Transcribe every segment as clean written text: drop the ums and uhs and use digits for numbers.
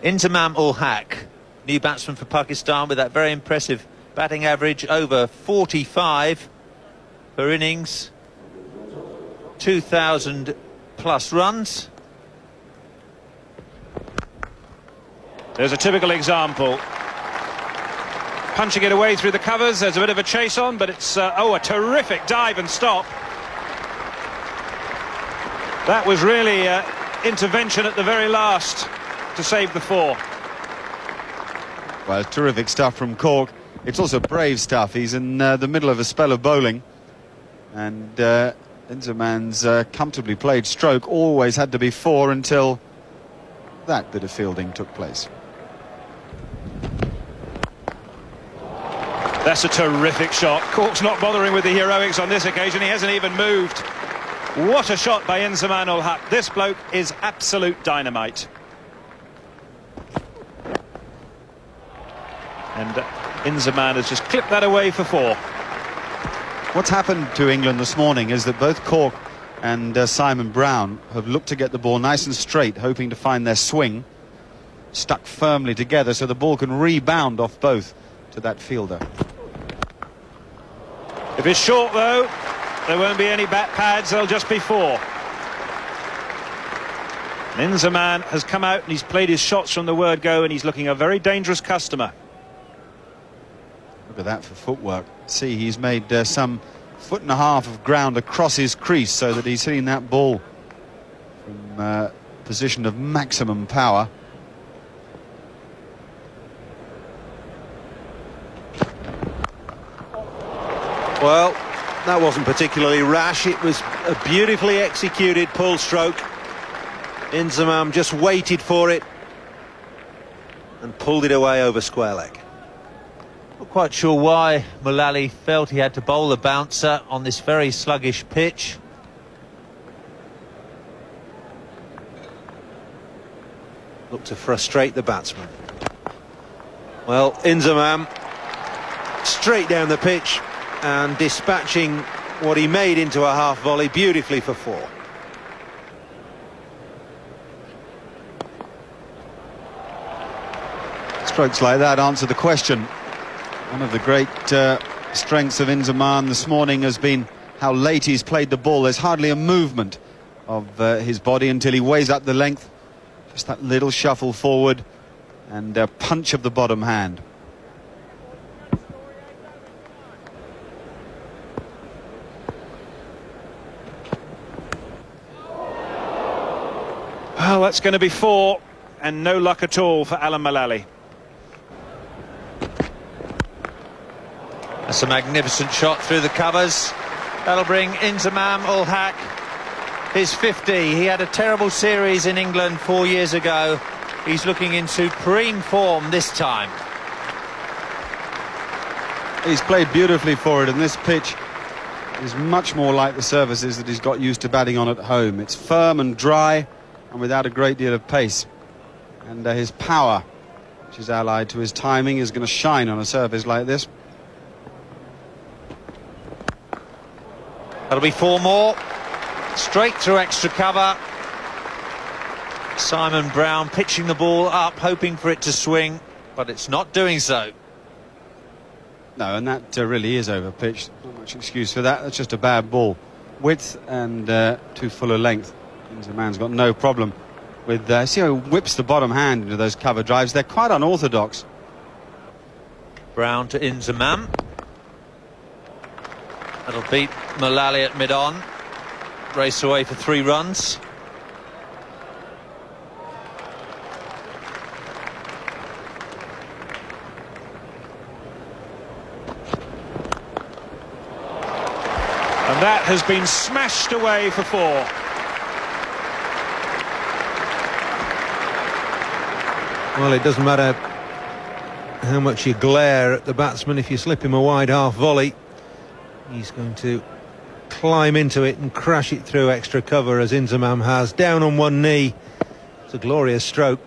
Inzimam ul Haq, new batsman for Pakistan with that very impressive batting average over 45 per innings, 2,000 plus runs. There's a typical example. Punching it away through the covers, there's a bit of a chase on, but it's, a terrific dive and stop. That was really intervention at the very last to save the 4. Well, terrific stuff from Cork. It's also brave stuff. He's in the middle of a spell of bowling, and Inzimam's comfortably played stroke always had to be 4 until that bit of fielding took place. That's a terrific shot. Cork's not bothering with the heroics on this occasion. He hasn't even moved. What a shot by Inzimam ul Haq. This bloke is absolute dynamite. And Inzimam has just clipped that away for 4. What's happened to England this morning is that both Cork and Simon Brown have looked to get the ball nice and straight, hoping to find their swing stuck firmly together so the ball can rebound off both to that fielder. If it's short, though, there won't be any bat pads, there'll just be 4. Inzimam has come out and he's played his shots from the word go, and he's looking a very dangerous customer. Look at that for footwork. See, he's made some 1.5 feet of ground across his crease so that he's hitting that ball from a position of maximum power. Well, that wasn't particularly rash. It was a beautifully executed pull stroke. Inzimam just waited for it and pulled it away over square leg. Not quite sure why Mullally felt he had to bowl the bouncer on this very sluggish pitch. Looked to frustrate the batsman. Well, Inzimam straight down the pitch and dispatching what he made into a half volley beautifully for 4. Strokes like that answer the question. One of the great strengths of Inzimam this morning has been how late he's played the ball. There's hardly a movement of his body until he weighs up the length. Just that little shuffle forward and a punch of the bottom hand. Well, that's going to be 4, and no luck at all for Alan Mullally. That's a magnificent shot through the covers. That'll bring Inzimam ul Haq his 50. He had a terrible series in England 4 years ago. He's looking in supreme form this time. He's played beautifully for it, and this pitch is much more like the surfaces that he's got used to batting on at home. It's firm and dry and without a great deal of pace, and his power, which is allied to his timing, is going to shine on a surface like this. That'll be 4 more. Straight through extra cover. Simon Brown pitching the ball up, hoping for it to swing, but it's not doing so. No, and that really is over-pitched. Not much excuse for that. That's just a bad ball. Width and too full a length. Inzimam's got no problem with... see how he whips the bottom hand into those cover drives. They're quite unorthodox. Brown to Inzimam. That'll beat Mullally at mid-on. Race away for 3 runs. And that has been smashed away for 4. Well, it doesn't matter how much you glare at the batsman. If you slip him a wide half volley, he's going to climb into it and crash it through extra cover, as Inzimam has, down on one knee. It's a glorious stroke.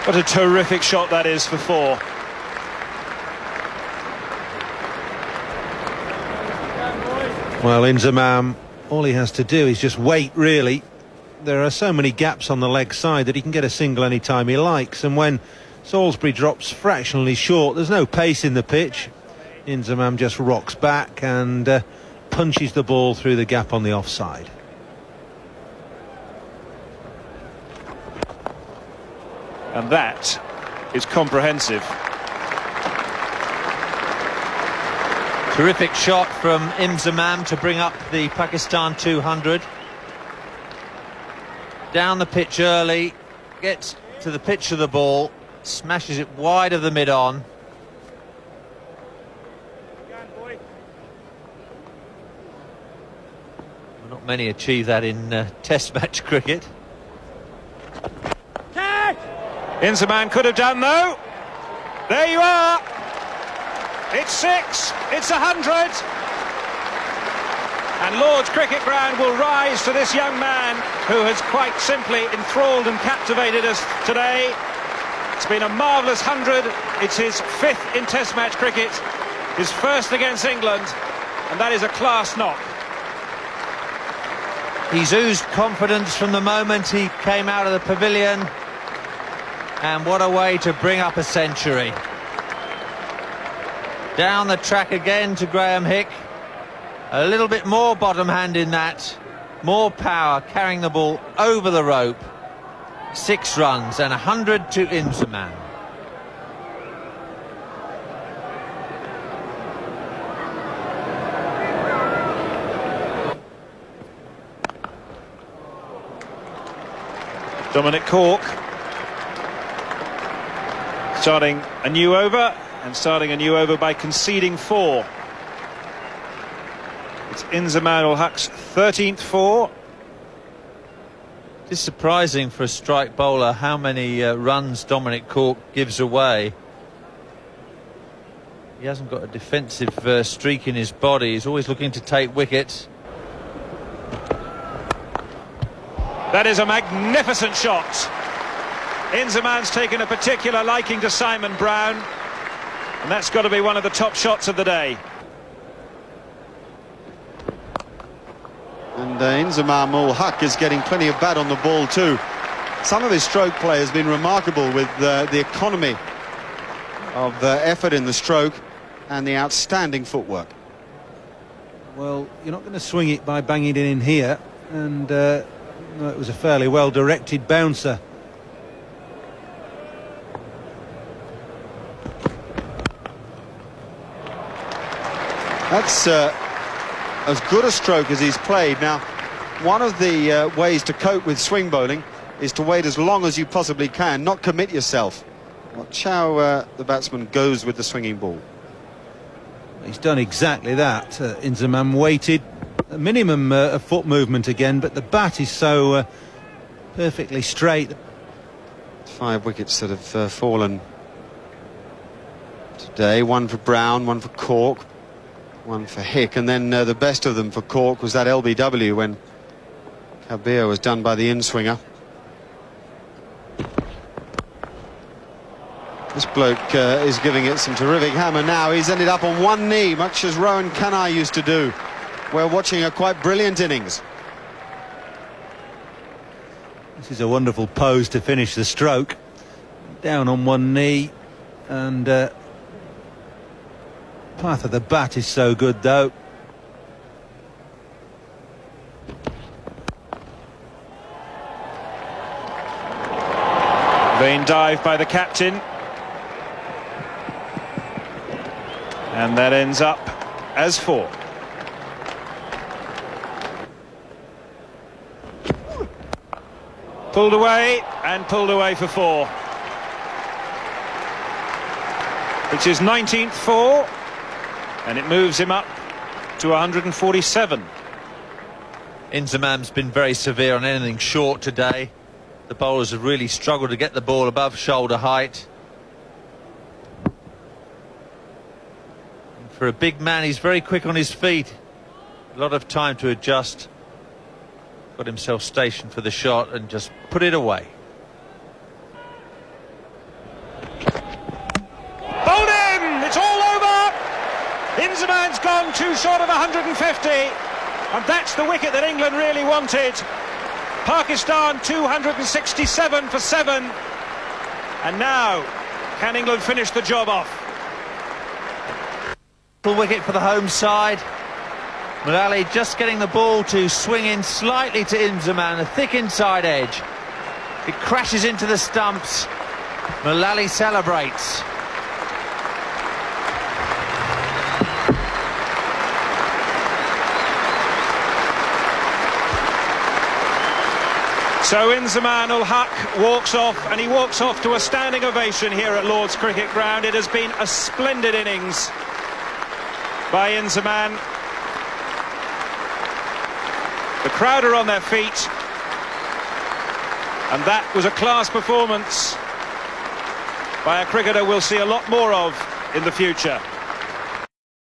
What a terrific shot that is for 4. Well, Inzimam, all he has to do is just wait, really. There are so many gaps on the leg side that he can get a single any time he likes, and when Salisbury drops fractionally short, there's no pace in the pitch. Inzimam just rocks back and punches the ball through the gap on the offside. And that is comprehensive. Terrific shot from Inzimam to bring up the Pakistan 200. Down the pitch early, gets to the pitch of the ball, smashes it wide of the mid-on. Well, not many achieve that in Test match cricket. Inzimam could have done, though. There you are. It's 6, it's 100. And Lord's Cricket Ground will rise to this young man who has quite simply enthralled and captivated us today. It's been a marvellous 100. It's his 5th in Test match cricket, his 1st against England, and that is a class knock. He's oozed confidence from the moment he came out of the pavilion, and what a way to bring up a century. Down the track again to Graham Hick. A little bit more bottom hand in that. More power, carrying the ball over the rope. 6 runs and 100 to Inzimam. Dominic Cork starting a new over, and starting a new over by conceding 4. It's Inzimam ul-Haq's 13th 4. It's surprising for a strike bowler how many runs Dominic Cork gives away. He hasn't got a defensive streak in his body. He's always looking to take wickets. That is a magnificent shot. Inzimam's taken a particular liking to Simon Brown, and that's got to be one of the top shots of the day. And Inzimam ul-Haq is getting plenty of bat on the ball too. Some of his stroke play has been remarkable, with the economy of effort in the stroke and the outstanding footwork. Well, you're not going to swing it by banging it in here, and it was a fairly well-directed bouncer. That's as good a stroke as he's played. Now, one of the ways to cope with swing bowling is to wait as long as you possibly can, not commit yourself. Watch how the batsman goes with the swinging ball. He's done exactly that. Inzimam waited, a minimum of foot movement again, but the bat is so perfectly straight. 5 wickets that have fallen today. 1 for Brown, 1 for Cork, 1 for Hick, and then the best of them for Cork was that LBW when Kabir was done by the in-swinger. This bloke is giving it some terrific hammer now. He's ended up on one knee, much as Rohan Kanai used to do. We're watching a quite brilliant innings. This is a wonderful pose to finish the stroke. Down on one knee, and path of the bat is so good, though. Vain dive by the captain, and that ends up as 4. Pulled away and pulled away for 4. It's his 19th 4, and it moves him up to 147. Inzimam's been very severe on anything short today. The bowlers have really struggled to get the ball above shoulder height. And for a big man, he's very quick on his feet. A lot of time to adjust. Got himself stationed for the shot and just put it away. Bowled in! It's all over! Inzimam's gone too short of 150. And that's the wicket that England really wanted. Pakistan 267 for 7. And now, can England finish the job off? Full wicket for the home side. Mullally just getting the ball to swing in slightly to Inzimam, a thick inside edge. It crashes into the stumps. Mullally celebrates. So Inzimam ul-Haq walks off, and he walks off to a standing ovation here at Lord's Cricket Ground. It has been a splendid innings by Inzimam. The crowd are on their feet, and that was a class performance by a cricketer we'll see a lot more of in the future.